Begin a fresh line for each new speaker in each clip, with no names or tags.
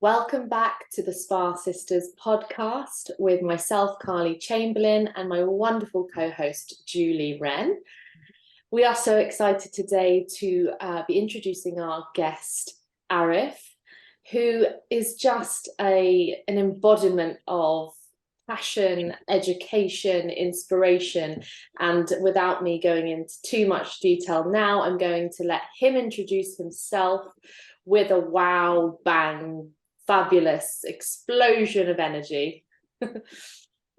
Welcome back to the Spa Sisters podcast with myself, Carly Chamberlain, and my wonderful co-host, Julie Wren. We are so excited today to be introducing our guest, Arif, who is just an embodiment of passion, education, inspiration. And without me going into too much detail now, I'm going to let him introduce himself with a wow, bang, fabulous explosion of energy.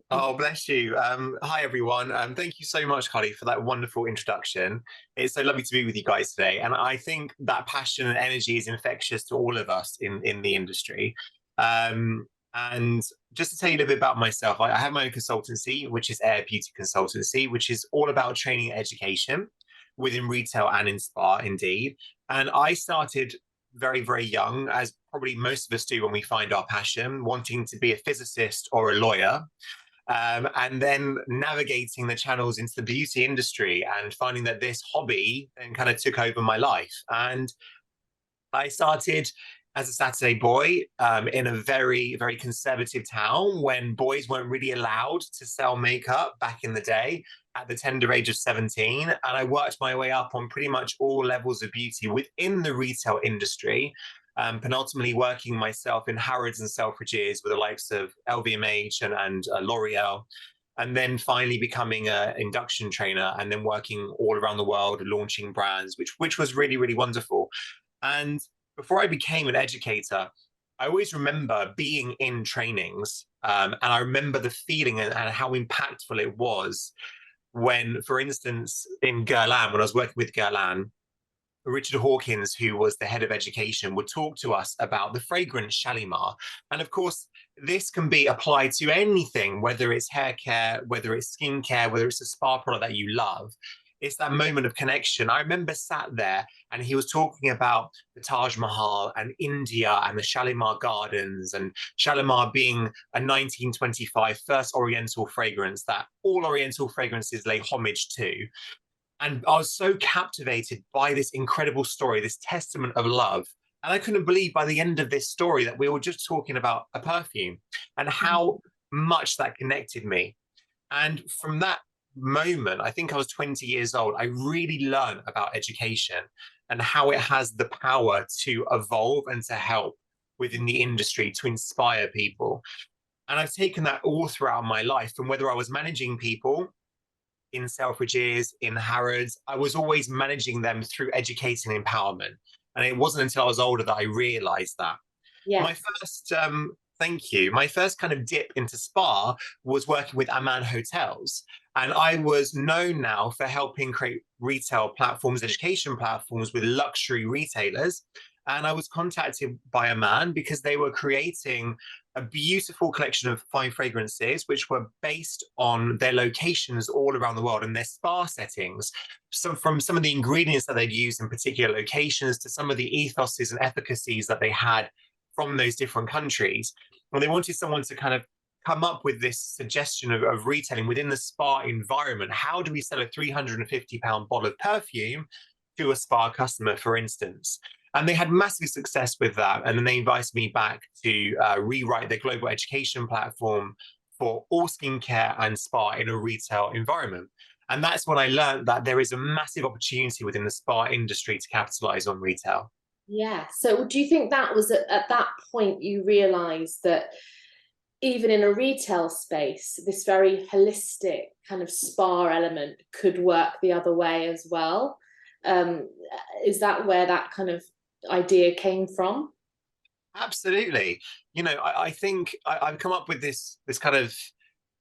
Oh, bless you. Hi, everyone. Thank you so much, Carly, for that wonderful introduction. It's so lovely to be with you guys today. And I think that passion and energy is infectious to all of us in the industry. And just to tell you a little bit about myself, I have my own consultancy, which is Air Beauty Consultancy, which is all about training and education within retail and in spa, indeed. And I started very, very young, as probably most of us do when we find our passion, wanting to be a physicist or a lawyer. And then navigating the channels into the beauty industry and finding that this hobby then kind of took over my life. And I started as a Saturday boy in a very, very conservative town when boys weren't really allowed to sell makeup back in the day at the tender age of 17. And I worked my way up on pretty much all levels of beauty within the retail industry, penultimately working myself in Harrods and Selfridges with the likes of LVMH and L'Oreal, and then finally becoming an induction trainer and then working all around the world, launching brands, which was really, really wonderful. And before I became an educator, I always remember being in trainings, and I remember the feeling and how impactful it was when, for instance, in Guerlain, when I was working with Guerlain, Richard Hawkins, who was the head of education, would talk to us about the fragrance Shalimar. And of course, this can be applied to anything, whether it's hair care, whether it's skincare, whether it's a spa product that you love. It's that moment of connection. I remember sat there and he was talking about the Taj Mahal and India and the Shalimar Gardens, and Shalimar being a 1925 first Oriental fragrance that all Oriental fragrances lay homage to. And I was so captivated by this incredible story, this testament of love. And I couldn't believe by the end of this story that we were just talking about a perfume and how much that connected me. And from that moment, I think I was 20 years old, I really learned about education and how it has the power to evolve and to help within the industry to inspire people. And I've taken that all throughout my life, from whether I was managing people in Selfridges, in Harrods, I was always managing them through education and empowerment. And it wasn't until I was older that I realized that. My
Yes.
first, thank you, my first kind of dip into spa was working with Aman Hotels. And I was known now for helping create retail platforms, education platforms with luxury retailers. And I was contacted by Aman because they were creating a beautiful collection of fine fragrances, which were based on their locations all around the world and their spa settings. So from some of the ingredients that they'd used in particular locations to some of the ethoses and efficacies that they had from those different countries. And they wanted someone to kind of come up with this suggestion of retailing within the spa environment. How do we sell a £350 bottle of perfume to a spa customer, for instance? And they had massive success with that. And then they invited me back to rewrite their global education platform for all skincare and spa in a retail environment. And that's when I learned that there is a massive opportunity within the spa industry to capitalize on retail.
Yeah. So do you think that was at that point you realized that even in a retail space, this very holistic kind of spa element could work the other way as well? Is that where that kind of idea came from?
Absolutely. I think I've come up with this kind of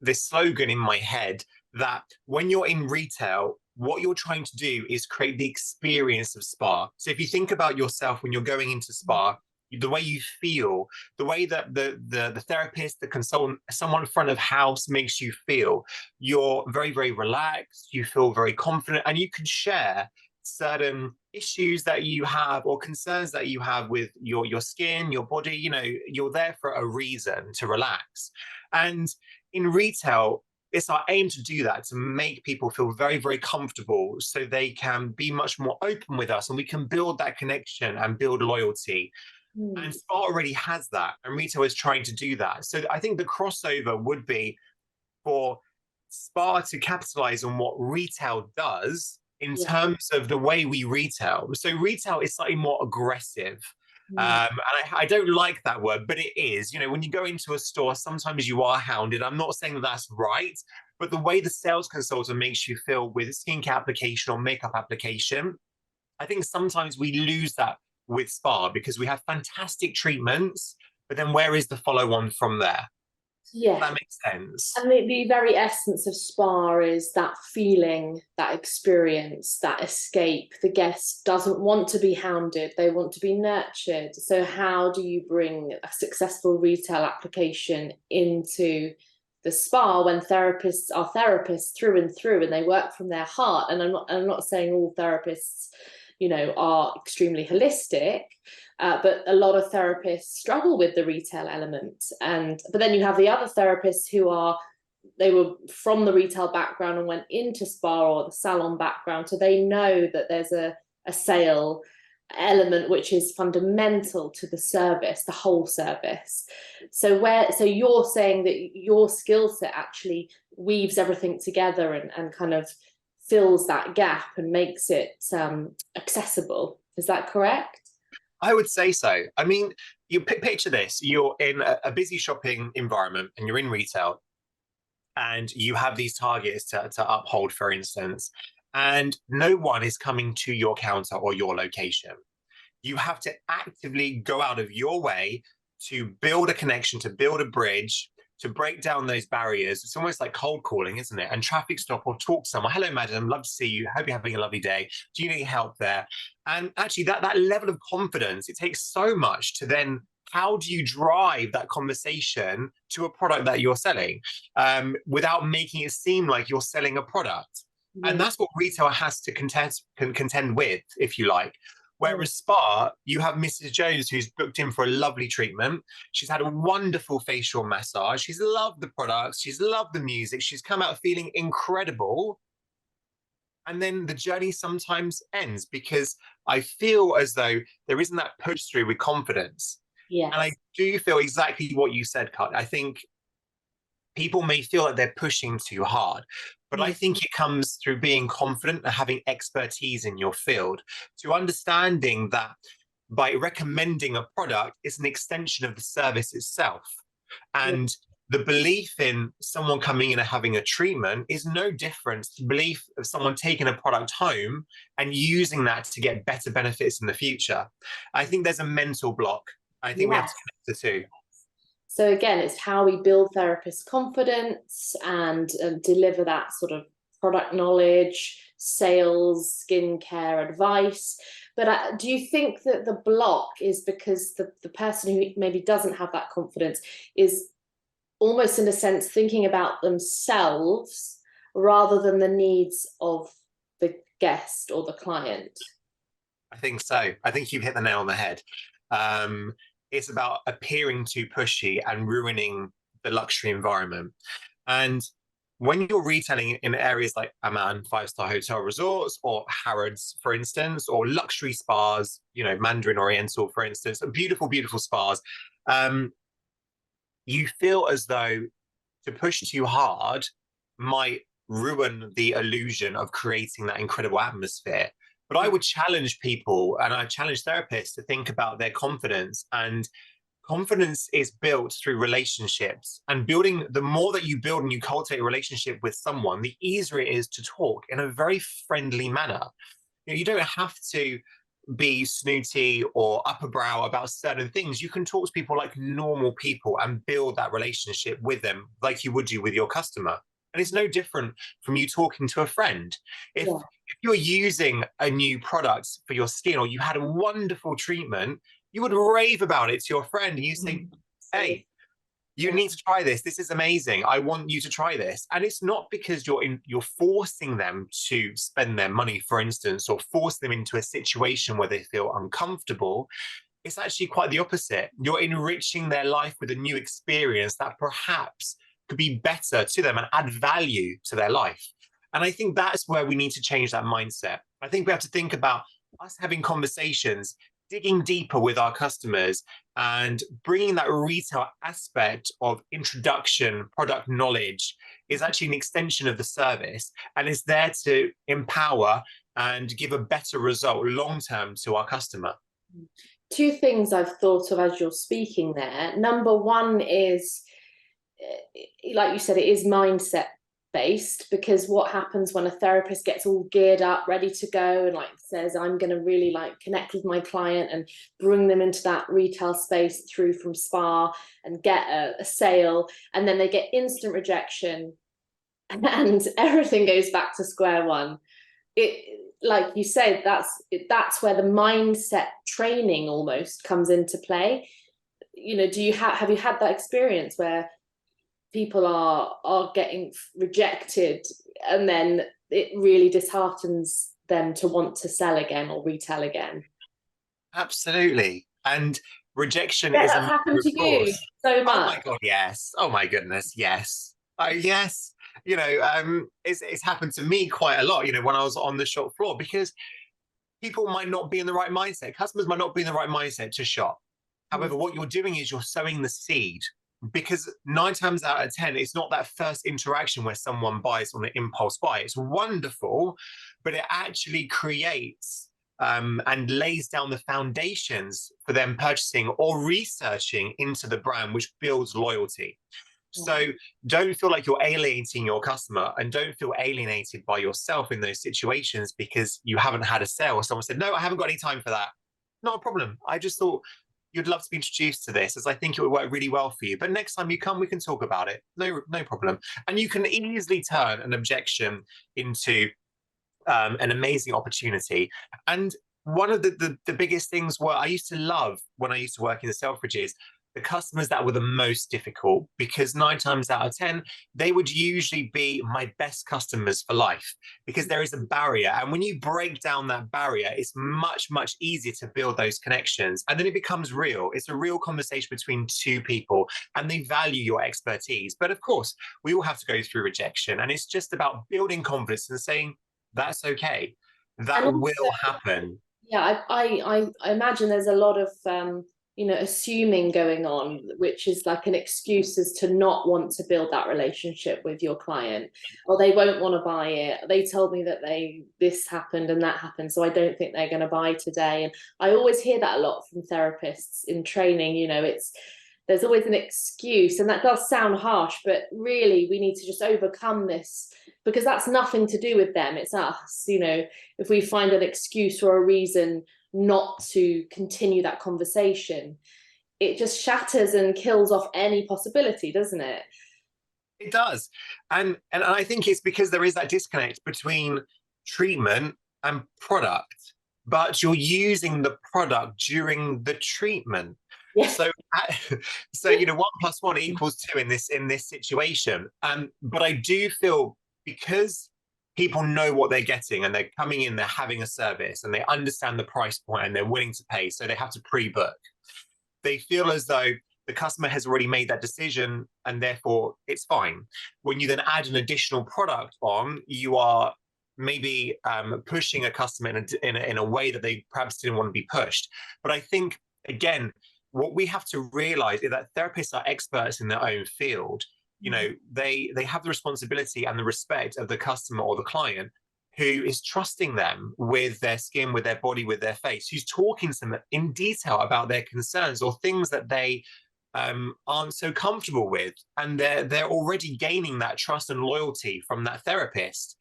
this slogan in my head that when you're in retail, what you're trying to do is create the experience of spa. So if you think about yourself when you're going into spa, the way you feel, the way that the therapist, the consultant, someone front of house makes you feel, you're very, very relaxed, you feel very confident, and you can share certain issues that you have or concerns that you have with your skin, your body. You're there for a reason to relax. And in retail, it's our aim to do that, to make people feel very, very comfortable so they can be much more open with us and we can build that connection and build loyalty. And spa already has that, and retail is trying to do that. So I think the crossover would be for spa to capitalize on what retail does in
Yeah.
terms of the way we retail. So retail is slightly more aggressive. And I don't like that word, but it is. You know, when you go into a store, sometimes you are hounded. I'm not saying that that's right, but the way the sales consultant makes you feel with skincare application or makeup application, I think sometimes we lose that with spa because we have fantastic treatments, but then where is the follow on from there?
Yeah.
That makes sense.
And the very essence of spa is that feeling, that experience, that escape. The guest doesn't want to be hounded, they want to be nurtured. So how do you bring a successful retail application into the spa when therapists are therapists through and through and they work from their heart? And I'm not saying all therapists, you know, are extremely holistic, but a lot of therapists struggle with the retail element. But then you have the other therapists who they were from the retail background and went into spa or the salon background, so they know that there's a sale element which is fundamental to the service, the whole service. So you're saying that your skill set actually weaves everything together and kind of fills that gap and makes it accessible. Is that correct?
I would say so. I mean, you picture this, you're in a busy shopping environment and you're in retail and you have these targets to uphold, for instance, and no one is coming to your counter or your location. You have to actively go out of your way to build a connection, to build a bridge, to break down those barriers. It's almost like cold calling, isn't it? And traffic stop or talk to someone. Hello, madam. Love to see you. Hope you're having a lovely day. Do you need help there? And actually, that level of confidence, it takes so much to then, how do you drive that conversation to a product that you're selling without making it seem like you're selling a product? And that's what retail has to contend with, if you like. Whereas spa, you have Mrs. Jones who's booked in for a lovely treatment. She's had a wonderful facial massage. She's loved the products. She's loved the music. She's come out feeling incredible. And then the journey sometimes ends because I feel as though there isn't that push through with confidence.
Yes.
And I do feel exactly what you said, Kat. I think people may feel like they're pushing too hard, but I think it comes through being confident and having expertise in your field, to understanding that by recommending a product is an extension of the service itself. And the belief in someone coming in and having a treatment is no different to the belief of someone taking a product home and using that to get better benefits in the future. I think there's a mental block. I think we have to connect the two.
So again, it's how we build therapists' confidence and deliver that sort of product knowledge, sales, skincare advice. But do you think that the block is because the person who maybe doesn't have that confidence is almost, in a sense, thinking about themselves rather than the needs of the guest or the client?
I think so. I think you've hit the nail on the head. It's about appearing too pushy and ruining the luxury environment. And when you're retailing in areas like Amman, 5-star hotel resorts, or Harrods, for instance, or luxury spas, you know, Mandarin Oriental, for instance, beautiful, beautiful spas, you feel as though to push too hard might ruin the illusion of creating that incredible atmosphere. But I would challenge people, and I challenge therapists to think about their confidence. And confidence is built through relationships, and building, the more that you build and you cultivate a relationship with someone, the easier it is to talk in a very friendly manner. You don't have to be snooty or upper brow about certain things. You can talk to people like normal people and build that relationship with them like you would do with your customer. And it's no different from you talking to a friend. If you're using a new product for your skin, or you had a wonderful treatment, you would rave about it to your friend and you say, hey, you need to try this. This is amazing. I want you to try this. And it's not because you're forcing them to spend their money, for instance, or force them into a situation where they feel uncomfortable. It's actually quite the opposite. You're enriching their life with a new experience that perhaps could be better to them and add value to their life. And I think that's where we need to change that mindset. I think we have to think about us having conversations. digging deeper with our customers and bringing that retail aspect of introduction, product knowledge is actually an extension of the service and is there to empower and give a better result long term to our customer.
Two things I've thought of as you're speaking there. Number one is, like you said, it is mindset based, because what happens when a therapist gets all geared up, ready to go, and like says, I'm going to really like connect with my client and bring them into that retail space through from spa and get a sale, and then they get instant rejection and everything goes back to square one. It, like you said, that's where the mindset training almost comes into play. You know, have you had that experience where people are getting rejected and then it really disheartens them to want to sell again or retail again?
Absolutely. And rejection
Yeah,
is
that's happened to you so
Oh
much.
my God, yes. Oh my goodness, yes. Yes. It's happened to me quite a lot, when I was on the shop floor, because people might not be in the right mindset. Customers might not be in the right mindset to shop. However, what you're doing is you're sowing the seed, because 9 times out of 10, it's not that first interaction where someone buys on an impulse buy. It's wonderful, but it actually creates and lays down the foundations for them purchasing or researching into the brand, which builds loyalty. So don't feel like you're alienating your customer, and don't feel alienated by yourself in those situations because you haven't had a sale or someone said, no, I haven't got any time for that. Not a problem. I just thought you'd love to be introduced to this, as I think it would work really well for you. But next time you come, we can talk about it. No problem. And you can easily turn an objection into an amazing opportunity. And one of the biggest things I used to love when I used to work in the Selfridges, the customers that were the most difficult, because 9 times out of 10, they would usually be my best customers for life, because there is a barrier. And when you break down that barrier, it's much, much easier to build those connections. And then it becomes real. It's a real conversation between two people, and they value your expertise. But of course, we all have to go through rejection. And it's just about building confidence and saying, that's okay. That
And also,
will happen.
yeah, I imagine there's a lot of assuming going on, which is like an excuse as to not want to build that relationship with your client, or they won't want to buy it. They told me that this happened and that happened, so I don't think they're going to buy today. And I always hear that a lot from therapists in training. There's always an excuse, and that does sound harsh, but really we need to just overcome this, because that's nothing to do with them, it's us. If we find an excuse or a reason not to continue that conversation, it just shatters and kills off any possibility, doesn't it?
It does. And I think it's because there is that disconnect between treatment and product, but you're using the product during the treatment.
Yes.
So 1+1 = 2 in this situation. But I do feel, because people know what they're getting and they're coming in, they're having a service and they understand the price point and they're willing to pay, so they have to pre-book. They feel as though the customer has already made that decision and therefore it's fine. When you then add an additional product on, you are maybe pushing a customer in a way that they perhaps didn't want to be pushed. But I think, again, what we have to realize is that therapists are experts in their own field. They have the responsibility and the respect of the customer or the client who is trusting them with their skin, with their body, with their face, who's talking to them in detail about their concerns or things that they aren't so comfortable with. And they're already gaining that trust and loyalty from that therapist.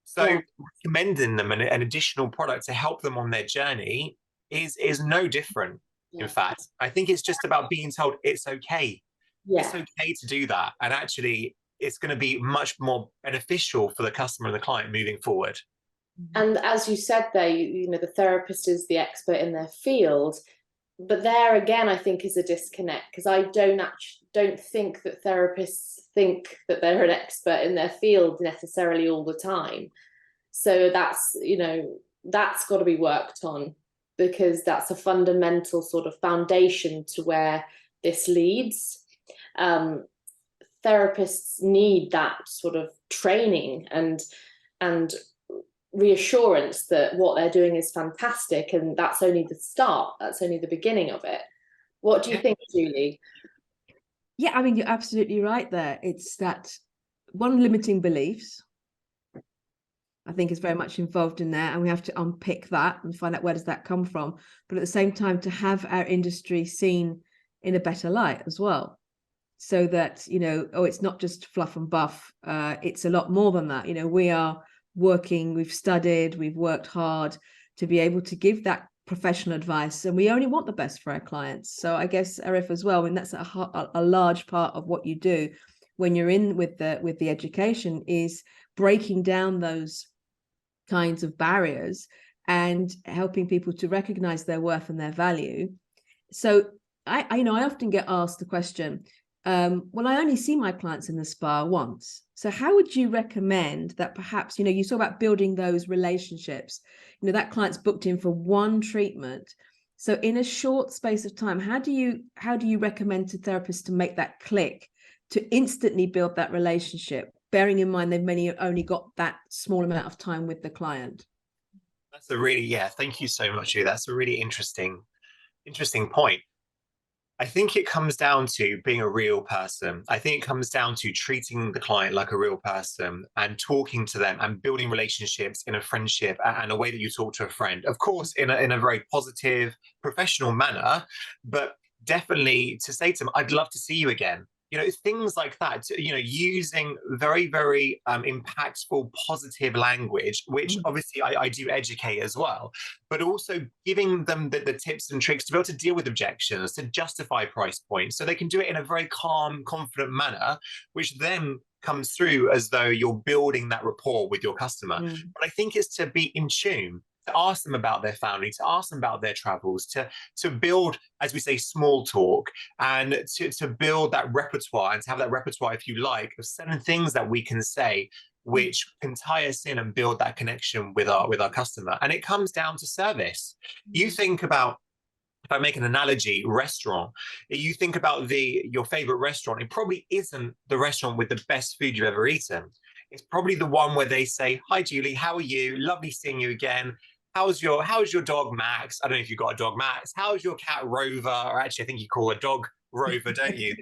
So recommending them an additional product to help them on their journey is no different. In fact, I think it's just about being told it's okay. It's okay to do that. And actually, it's going to be much more beneficial for the customer and the client moving forward.
And as you said there, the therapist is the expert in their field. But there again, I think is a disconnect, because I don't think that therapists think that they're an expert in their field necessarily all the time. So that's got to be worked on, because that's a fundamental sort of foundation to where this leads. Therapists need that sort of training and reassurance that what they're doing is fantastic, and that's only the start, that's only the beginning of it. What do you think, Julie?
Yeah, I mean, you're absolutely right there. It's that one, limiting beliefs, I think, is very much involved in there, and we have to unpick that and find out where does that come from. But at the same time, to have our industry seen in a better light as well, so that, you know, oh, it's not just fluff and buff. It's a lot more than that. You know, we are working, we've studied, we've worked hard to be able to give that professional advice, and we only want the best for our clients. So I guess, Arif, as well, I mean, that's a large part of what you do when you're in with the education, is breaking down those kinds of barriers and helping people to recognize their worth and their value. So I often get asked the question, well, I only see my clients in the spa once. So how would you recommend that perhaps, you know, you talk about building those relationships, you know, that client's booked in for one treatment. So in a short space of time, how do you recommend to therapists to make that click, to instantly build that relationship, bearing in mind they've only got that small amount of time with the client?
That's a really, thank you so much, Julie. That's a really interesting point. I think it comes down to being a real person. I think it comes down to treating the client like a real person and talking to them and building relationships in a friendship and a way that you talk to a friend. Of course, in a very positive, professional manner, but definitely to say to them, I'd love to see you again. You know, things like that, you know, using very, very impactful, positive language, which obviously I do educate as well, but also giving them the tips and tricks to be able to deal with objections, to justify price points, so they can do it in a very calm, confident manner, which then comes through as though you're building that rapport with your customer. But I think it's to be in tune, to ask them about their family, to ask them about their travels, to build, as we say, small talk, and to build that repertoire, and to have that repertoire, if you like, of 7 things that we can say which can tie us in and build that connection with our customer. And it comes down to service. You think about, if I make an analogy, restaurant, you think about your favorite restaurant, it probably isn't the restaurant with the best food you've ever eaten. It's probably the one where they say, hi, Julie, how are you? Lovely seeing you again. How's your dog, Max? I don't know if you've got a dog, Max. How's your cat, Rover? Or actually, I think you call a dog Rover, don't you?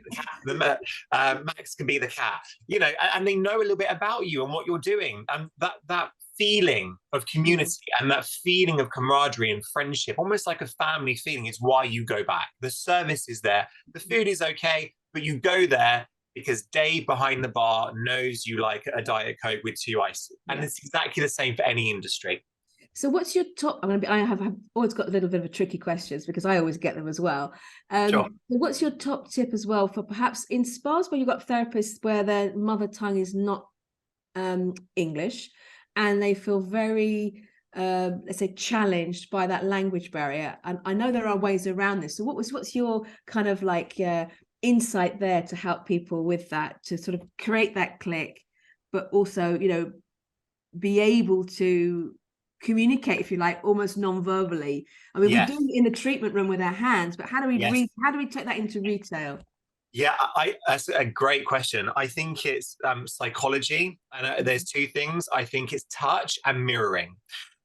Max can be the cat, you know, and they know a little bit about you and what you're doing. And that feeling of community and that feeling of camaraderie and friendship, almost like a family feeling, is why you go back. The service is there. The food is okay, but you go there because Dave behind the bar knows you like a Diet Coke with 2 ice. And it's exactly the same for any industry.
So what's your top? I have always got a little bit of a tricky questions because I always get them as well.
Sure.
What's your top tip as well for perhaps in spas where you've got therapists where their mother tongue is not English, and they feel very, let's say, challenged by that language barrier? And I know there are ways around this. So what's your kind of like insight there to help people with that, to sort of create that click, but also, you know, be able to communicate, if you like, almost non-verbally? I mean, we do it in the treatment room with our hands, but how do we take that into retail?
Yeah, that's a great question. I think it's psychology, and there's 2 things. I think it's touch and mirroring.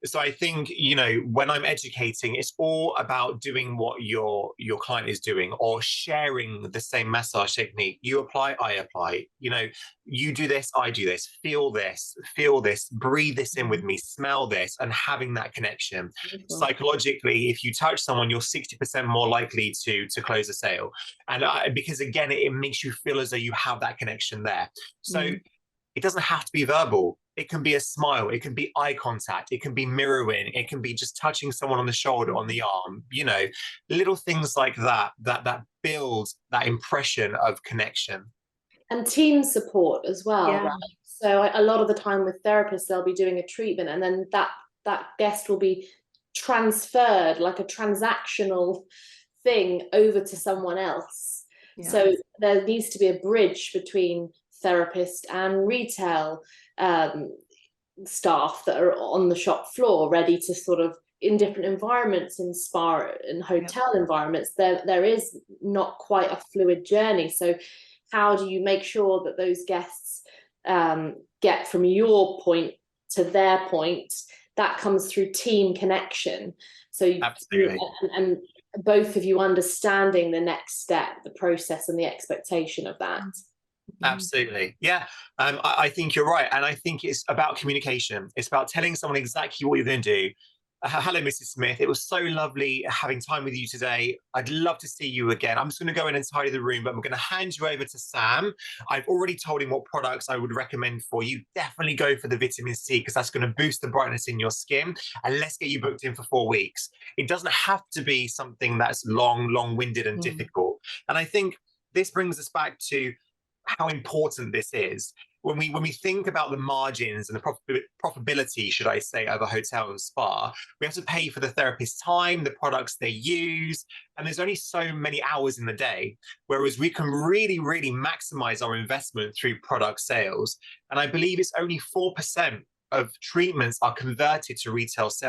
So I think, you know, when I'm educating, it's all about doing what your client is doing, or sharing the same massage technique. You apply, I apply. You know, you do this, I do this. Feel this, breathe this in with me, smell this, and having that connection. Psychologically, if you touch someone, you're 60% more likely to close a sale, and because again, it makes you feel as though you have that connection there. So it doesn't have to be verbal. It can be a smile, it can be eye contact, it can be mirroring, it can be just touching someone on the shoulder, on the arm, you know, little things like that builds that impression of connection.
And team support as well, right? So a lot of the time with therapists, they'll be doing a treatment, and then that guest will be transferred, like a transactional thing, over to someone else. So there needs to be a bridge between therapist and retail staff that are on the shop floor, ready to sort of, in different environments, in spa and hotel environments, there is not quite a fluid journey. So how do you make sure that those guests get from your point to their point that comes through team connection. So
Absolutely.
and both of you understanding the next step, the process and the expectation of that.
Absolutely. Yeah. I think you're right. And I think it's about communication. It's about telling someone exactly what you're going to do. Hello, Mrs. Smith. It was so lovely having time with you today. I'd love to see you again. I'm just going to go in and tidy the room, but I'm going to hand you over to Sam. I've already told him what products I would recommend for you. Definitely go for the vitamin C because that's going to boost the brightness in your skin. And let's get you booked in for 4 weeks. It doesn't have to be something that's long-winded and difficult. And I think this brings us back to how important this is. When we think about the margins and the profitability, should I say, of a hotel and spa, we have to pay for the therapist's time, the products they use, and there's only so many hours in the day, whereas we can really, really maximize our investment through product sales. And I believe it's only 4% of treatments are converted to retail sales,